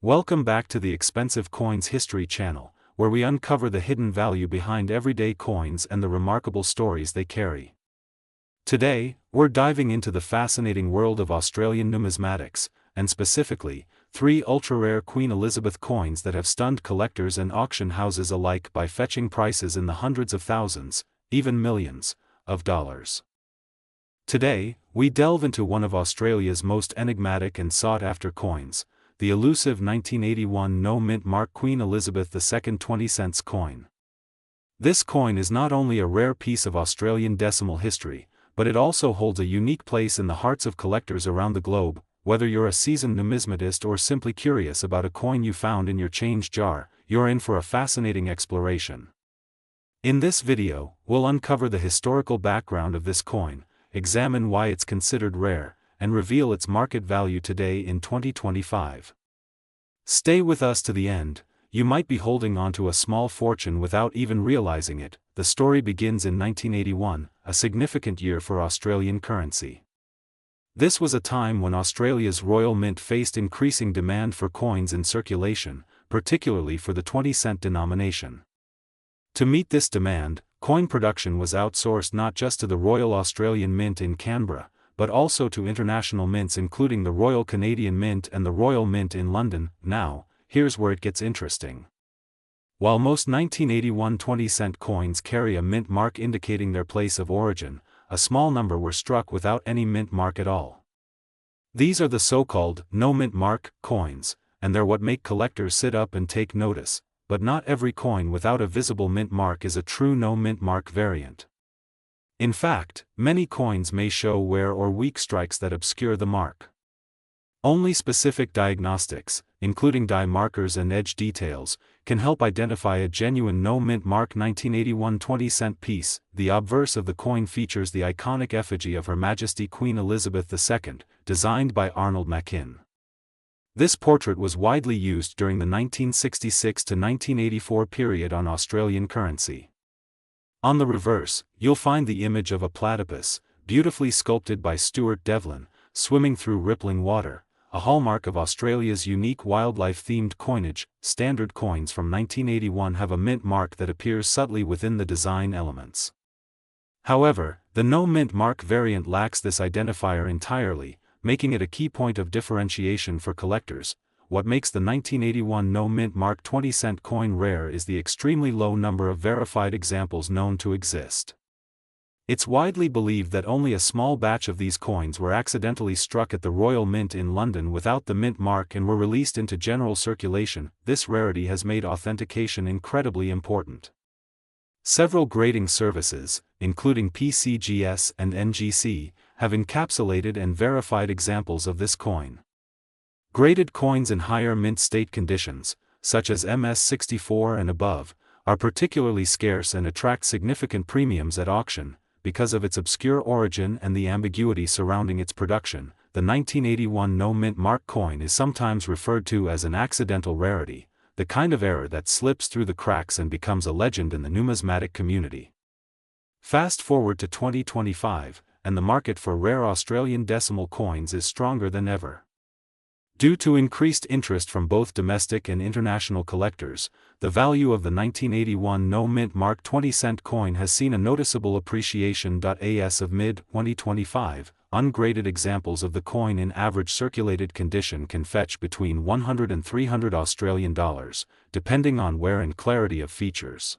Welcome back to the Expensive Coins History channel, where we uncover the hidden value behind everyday coins and the remarkable stories they carry. Today, we're diving into the fascinating world of Australian numismatics, and specifically, 3 ultra-rare Queen Elizabeth coins that have stunned collectors and auction houses alike by fetching prices in the hundreds of thousands, even millions, of dollars. Today, we delve into one of Australia's most enigmatic and sought-after coins, the elusive 1981 no-mint mark Queen Elizabeth II 20-cents coin. This coin is not only a rare piece of Australian decimal history, but it also holds a unique place in the hearts of collectors around the globe. Whether you're a seasoned numismatist or simply curious about a coin you found in your change jar, you're in for a fascinating exploration. In this video, we'll uncover the historical background of this coin, examine why it's considered rare, and reveal its market value today in 2025. Stay with us to the end. You might be holding on to a small fortune without even realizing it. The story begins in 1981, a significant year for Australian currency. This was a time when Australia's Royal Mint faced increasing demand for coins in circulation, particularly for the 20-cent denomination. To meet this demand, coin production was outsourced not just to the Royal Australian Mint in Canberra, but also to international mints including the Royal Canadian Mint and the Royal Mint in London. Now, here's where it gets interesting. While most 1981 20-cent coins carry a mint mark indicating their place of origin, a small number were struck without any mint mark at all. These are the so-called no-mint mark coins, and they're what make collectors sit up and take notice, but not every coin without a visible mint mark is a true no-mint mark variant. In fact, many coins may show wear or weak strikes that obscure the mark. Only specific diagnostics, including die markers and edge details, can help identify a genuine no-mint mark 1981 20-cent piece. The obverse of the coin features the iconic effigy of Her Majesty Queen Elizabeth II, designed by Arnold Machin. This portrait was widely used during the 1966 to 1984 period on Australian currency. On the reverse, you'll find the image of a platypus, beautifully sculpted by Stuart Devlin, swimming through rippling water, a hallmark of Australia's unique wildlife-themed coinage. Standard coins from 1981 have a mint mark that appears subtly within the design elements. However, the no-mint mark variant lacks this identifier entirely, making it a key point of differentiation for collectors. What makes the 1981 no-mint mark 20-cent coin rare is the extremely low number of verified examples known to exist. It's widely believed that only a small batch of these coins were accidentally struck at the Royal Mint in London without the mint mark and were released into general circulation. This rarity has made authentication incredibly important. Several grading services, including PCGS and NGC, have encapsulated and verified examples of this coin. Graded coins in higher mint state conditions, such as MS64 and above, are particularly scarce and attract significant premiums at auction, because of its obscure origin and the ambiguity surrounding its production. The 1981 no-mint mark coin is sometimes referred to as an accidental rarity, the kind of error that slips through the cracks and becomes a legend in the numismatic community. Fast forward to 2025, and the market for rare Australian decimal coins is stronger than ever. Due to increased interest from both domestic and international collectors, the value of the 1981 no-mint mark 20-cent coin has seen a noticeable appreciation. As of mid-2025, ungraded examples of the coin in average circulated condition can fetch between $100 and $300 Australian dollars, depending on wear and clarity of features.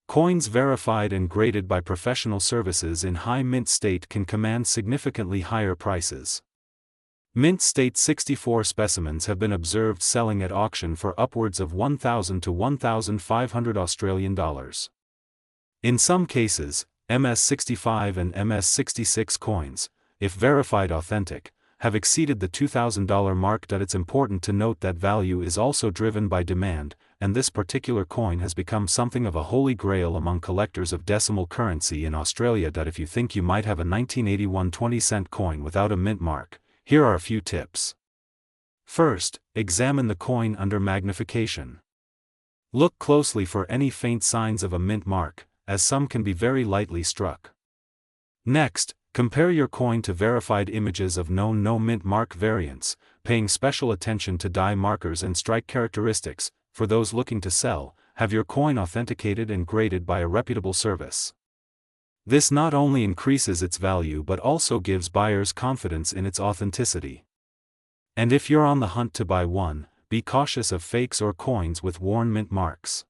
Coins verified and graded by professional services in high mint state can command significantly higher prices. Mint state 64 specimens have been observed selling at auction for upwards of $1,000 to $1,500 Australian dollars. In some cases, MS65 and MS66 coins, if verified authentic, have exceeded the $2,000 mark. It's important to note that value is also driven by demand, and this particular coin has become something of a holy grail among collectors of decimal currency in Australia. If you think you might have a 1981 20-cent coin without a mint mark, here are a few tips. First, examine the coin under magnification. Look closely for any faint signs of a mint mark, as some can be very lightly struck. Next, compare your coin to verified images of known no-mint mark variants. paying special attention to die markers and strike characteristics. For those looking to sell, have your coin authenticated and graded by a reputable service. This not only increases its value but also gives buyers confidence in its authenticity. And if you're on the hunt to buy one, be cautious of fakes or coins with worn mint marks.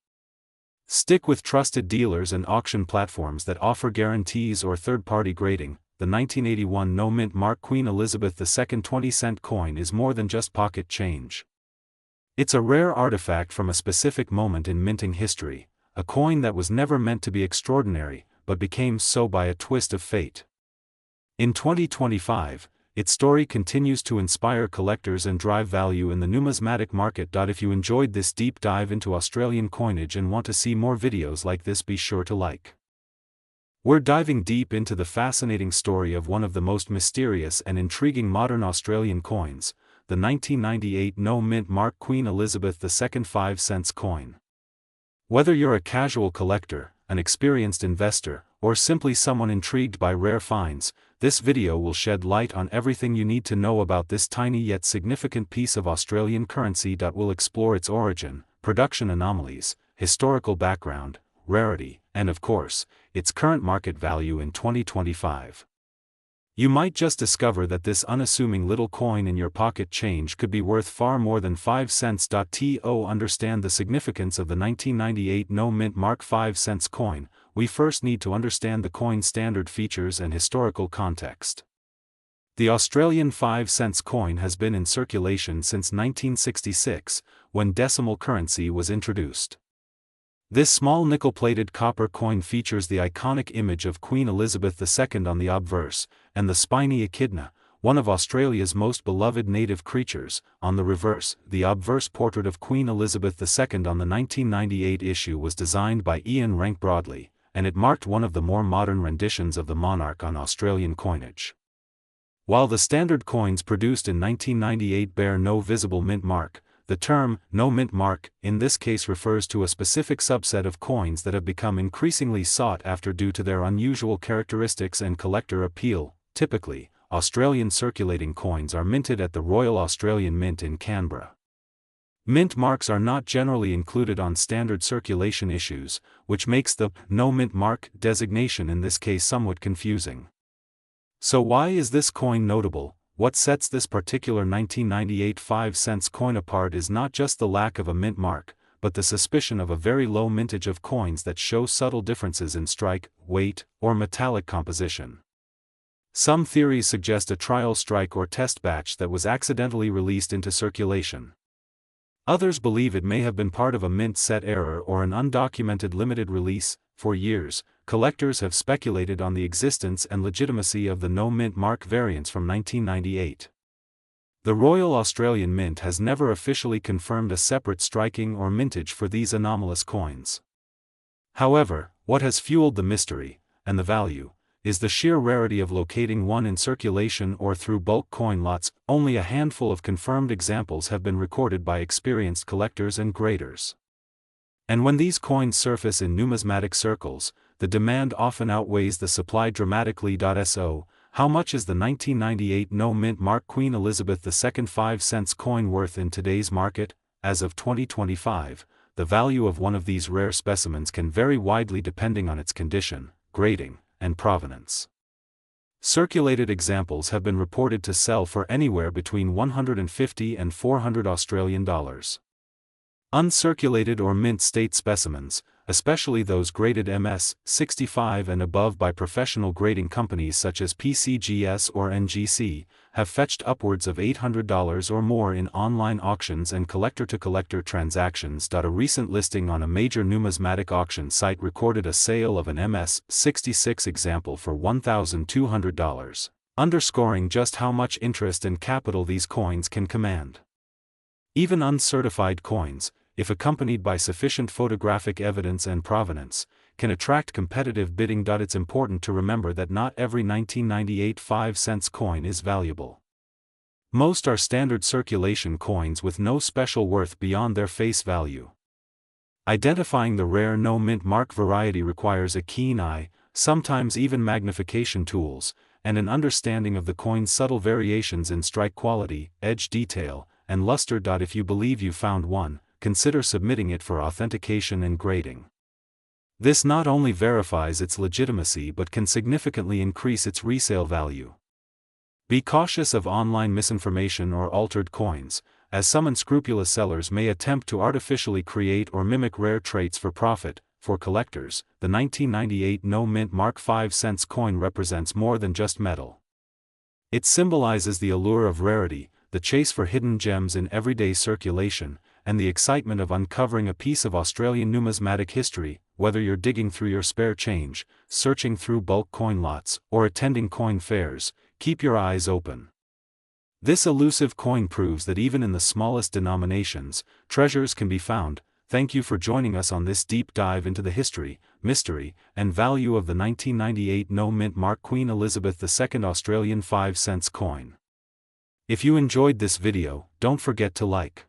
Stick with trusted dealers and auction platforms that offer guarantees or third-party grading. The 1981 no-mint mark Queen Elizabeth II 20-cent coin is more than just pocket change. It's a rare artifact from a specific moment in minting history, a coin that was never meant to be extraordinary, but became so by a twist of fate. In 2025, its story continues to inspire collectors and drive value in the numismatic market. If you enjoyed this deep dive into Australian coinage and want to see more videos like this, be sure to like. We're diving deep into the fascinating story of one of the most mysterious and intriguing modern Australian coins, the 1998 no-mint mark Queen Elizabeth II 5 cents coin. Whether you're a casual collector, an experienced investor, or simply someone intrigued by rare finds, this video will shed light on everything you need to know about this tiny yet significant piece of Australian currency. We'll explore its origin, production anomalies, historical background, rarity, and of course, its current market value in 2025. You might just discover that this unassuming little coin in your pocket change could be worth far more than 5 cents. To understand the significance of the 1998 no-mint mark 5 cents coin, we first need to understand the coin's standard features and historical context. The Australian 5 cents coin has been in circulation since 1966, when decimal currency was introduced. This small nickel-plated copper coin features the iconic image of Queen Elizabeth II on the obverse, and the spiny echidna, one of Australia's most beloved native creatures, on the reverse. The obverse portrait of Queen Elizabeth II on the 1998 issue was designed by Ian Rank Broadley, and it marked one of the more modern renditions of the monarch on Australian coinage. While the standard coins produced in 1998 bear no visible mint mark, the term no mint mark in this case refers to a specific subset of coins that have become increasingly sought after due to their unusual characteristics and collector appeal. Typically, Australian circulating coins are minted at the Royal Australian Mint in Canberra. Mint marks are not generally included on standard circulation issues, which makes the no mint mark designation in this case somewhat confusing. So why is this coin notable? What sets this particular 1998 5 cents coin apart is not just the lack of a mint mark, but the suspicion of a very low mintage of coins that show subtle differences in strike, weight, or metallic composition. Some theories suggest a trial strike or test batch that was accidentally released into circulation. Others believe it may have been part of a mint set error or an undocumented limited release. For years, collectors have speculated on the existence and legitimacy of the no-mint mark variants from 1998. The Royal Australian Mint has never officially confirmed a separate striking or mintage for these anomalous coins. However, what has fueled the mystery, and the value, is the sheer rarity of locating one in circulation or through bulk coin lots. Only a handful of confirmed examples have been recorded by experienced collectors and graders. And when these coins surface in numismatic circles, the demand often outweighs the supply dramatically. So, how much is the 1998 no-mint mark Queen Elizabeth II 5 cents coin worth in today's market? As of 2025, the value of one of these rare specimens can vary widely depending on its condition, grading, and provenance. Circulated examples have been reported to sell for anywhere between $150 and $400 Australian dollars. Uncirculated or mint state specimens, especially those graded MS 65 and above by professional grading companies such as PCGS or NGC, have fetched upwards of $800 or more in online auctions and collector-to-collector transactions. A recent listing on a major numismatic auction site recorded a sale of an MS 66 example for $1,200, underscoring just how much interest and capital these coins can command. Even uncertified coins, if accompanied by sufficient photographic evidence and provenance, can attract competitive bidding. It's important to remember that not every 1998 5 cents coin is valuable. Most are standard circulation coins with no special worth beyond their face value. Identifying the rare no mint mark variety requires a keen eye, sometimes even magnification tools, and an understanding of the coin's subtle variations in strike quality, edge detail, and luster. If you believe you found one, consider submitting it for authentication and grading. This not only verifies its legitimacy but can significantly increase its resale value. Be cautious of online misinformation or altered coins, as some unscrupulous sellers may attempt to artificially create or mimic rare traits for profit. For collectors, the 1998 No Mint Mark 5 cents coin represents more than just metal. It symbolizes the allure of rarity, the chase for hidden gems in everyday circulation, and the excitement of uncovering a piece of Australian numismatic history. Whether you're digging through your spare change, searching through bulk coin lots, or attending coin fairs, keep your eyes open. This elusive coin proves that even in the smallest denominations, treasures can be found. Thank you for joining us on this deep dive into the history, mystery, and value of the 1998 No Mint Mark Queen Elizabeth II Australian 5 cents coin. If you enjoyed this video, don't forget to like.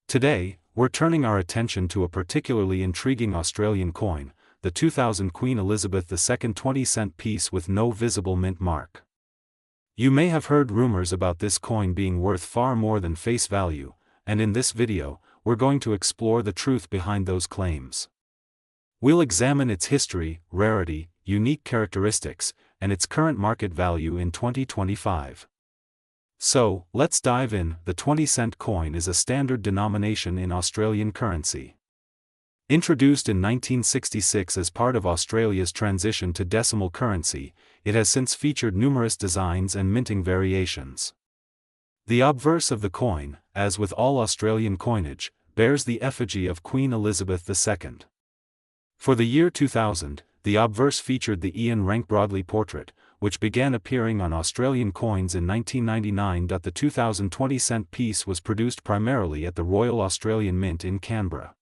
Today, we're turning our attention to a particularly intriguing Australian coin, the 2000 Queen Elizabeth II 20-cent piece with no visible mint mark. You may have heard rumors about this coin being worth far more than face value, and in this video, we're going to explore the truth behind those claims. We'll examine its history, rarity, unique characteristics, and its current market value in 2025. So, let's dive in. The 20-cent coin is a standard denomination in Australian currency. Introduced in 1966 as part of Australia's transition to decimal currency, it has since featured numerous designs and minting variations. The obverse of the coin, as with all Australian coinage, bears the effigy of Queen Elizabeth II. For the year 2000, the obverse featured the Ian Rank Broadley portrait, which began appearing on Australian coins in 1999. The 2000 20-cent piece was produced primarily at the Royal Australian Mint in Canberra.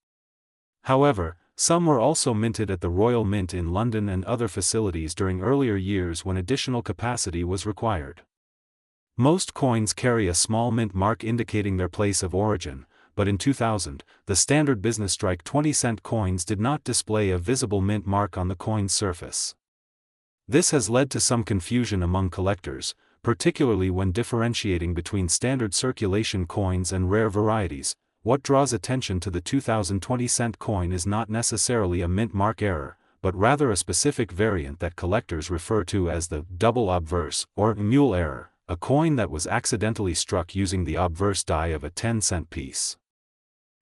However, some were also minted at the Royal Mint in London and other facilities during earlier years when additional capacity was required. Most coins carry a small mint mark indicating their place of origin, but in 2000, the standard business strike 20-cent coins did not display a visible mint mark on the coin's surface. This has led to some confusion among collectors, particularly when differentiating between standard circulation coins and rare varieties. What draws attention to the 2000 20-cent coin is not necessarily a mint mark error, but rather a specific variant that collectors refer to as the double obverse or mule error, a coin that was accidentally struck using the obverse die of a 10-cent piece.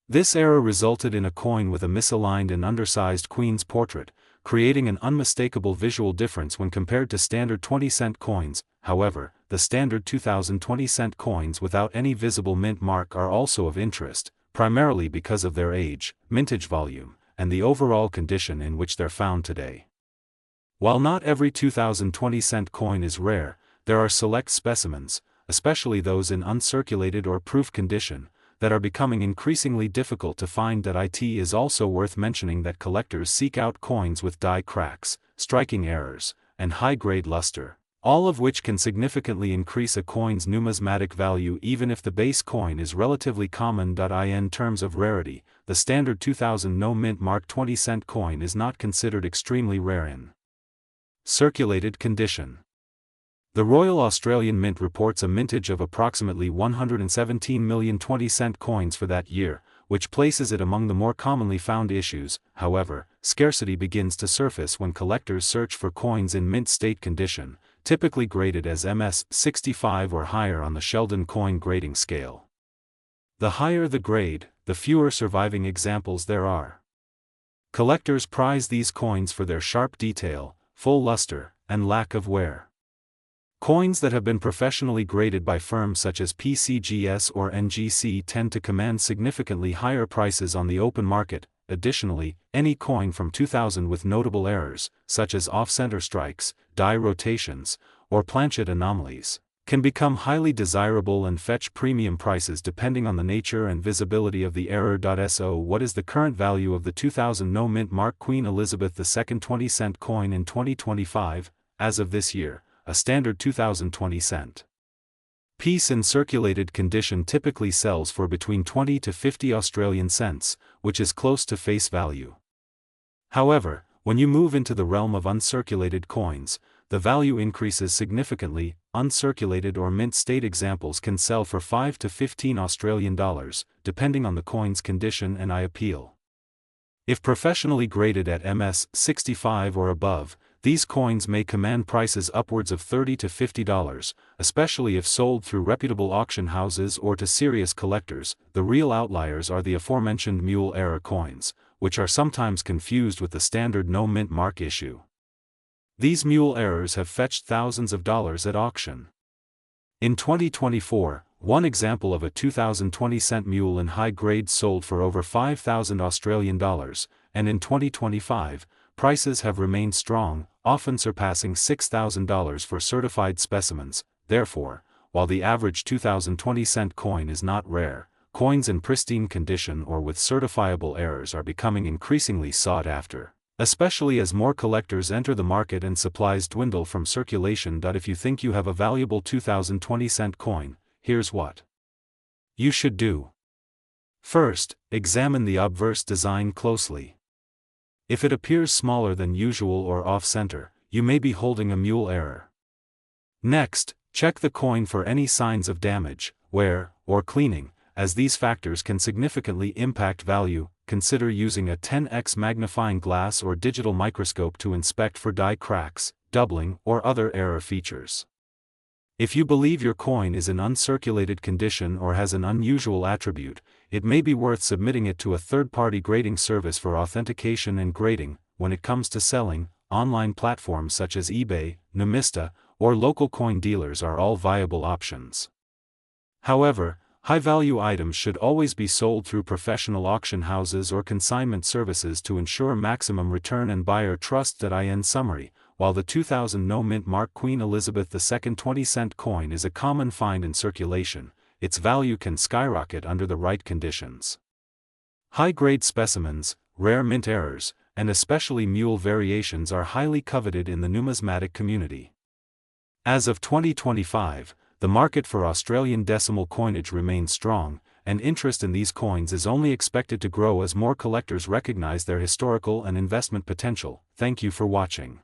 This error resulted in a coin with a misaligned and undersized queen's portrait, creating an unmistakable visual difference when compared to standard 20-cent coins. However, the standard 2000 20-cent coins without any visible mint mark are also of interest, primarily because of their age, mintage volume, and the overall condition in which they're found today. While not every 2000 20-cent coin is rare, there are select specimens, especially those in uncirculated or proof condition, that are becoming increasingly difficult to find. It is also worth mentioning that collectors seek out coins with die cracks, striking errors, and high-grade luster, all of which can significantly increase a coin's numismatic value even if the base coin is relatively common. In terms of rarity, the standard 2000 No Mint Mark 20-cent coin is not considered extremely rare in circulated condition. The Royal Australian Mint reports a mintage of approximately 117 million 20-cent coins for that year, which places it among the more commonly found issues. However, scarcity begins to surface when collectors search for coins in mint state condition, typically graded as MS 65 or higher on the Sheldon coin grading scale. The higher the grade, the fewer surviving examples there are. Collectors prize these coins for their sharp detail, full luster, and lack of wear. Coins that have been professionally graded by firms such as PCGS or NGC tend to command significantly higher prices on the open market. Additionally, any coin from 2000 with notable errors, such as off-center strikes, die rotations, or planchet anomalies, can become highly desirable and fetch premium prices depending on the nature and visibility of the error. So, what is the current value of the 2000 No Mint Mark Queen Elizabeth II 20-cent coin in 2025? As of this year, a standard 2000 20-cent piece in circulated condition typically sells for between 20 to 50 Australian cents, which is close to face value. However, when you move into the realm of uncirculated coins, the value increases significantly. Uncirculated or mint state examples can sell for 5 to 15 Australian dollars, depending on the coin's condition and appeal. If professionally graded at MS65 or above, these coins may command prices upwards of $30 to $50, especially if sold through reputable auction houses or to serious collectors. The real outliers are the aforementioned mule error coins, which are sometimes confused with the standard no mint mark issue. These mule errors have fetched thousands of dollars at auction. In 2024, one example of a 2020-cent mule in high grade sold for over 5,000 Australian dollars, and in 2025, prices have remained strong, often surpassing $6,000 for certified specimens. Therefore, while the average 2020-cent coin is not rare, coins in pristine condition or with certifiable errors are becoming increasingly sought after, especially as more collectors enter the market and supplies dwindle from circulation. If you think you have a valuable 2020-cent coin, here's what you should do. First, examine the obverse design closely. If it appears smaller than usual or off-center, you may be holding a mule error. Next, check the coin for any signs of damage, wear, or cleaning, as these factors can significantly impact value. Consider using a 10x magnifying glass or digital microscope to inspect for die cracks, doubling, or other error features. If you believe your coin is in uncirculated condition or has an unusual attribute, it may be worth submitting it to a third-party grading service for authentication and grading. When it comes to selling, online platforms such as eBay, Numista, or local coin dealers are all viable options. However, high-value items should always be sold through professional auction houses or consignment services to ensure maximum return and buyer trust. In summary, while the 2000 no-mint mark Queen Elizabeth II 20-cent coin is a common find in circulation, its value can skyrocket under the right conditions. High-grade specimens, rare mint errors, and especially mule variations are highly coveted in the numismatic community. As of 2025, the market for Australian decimal coinage remains strong, and interest in these coins is only expected to grow as more collectors recognize their historical and investment potential. Thank you for watching.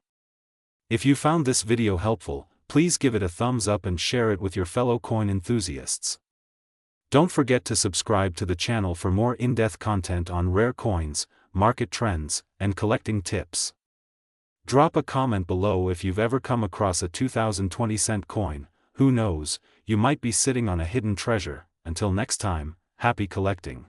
If you found this video helpful, please give it a thumbs up and share it with your fellow coin enthusiasts. Don't forget to subscribe to the channel for more in-depth content on rare coins, market trends, and collecting tips. Drop a comment below if you've ever come across a 2020-cent coin. Who knows, you might be sitting on a hidden treasure. Until next time, happy collecting.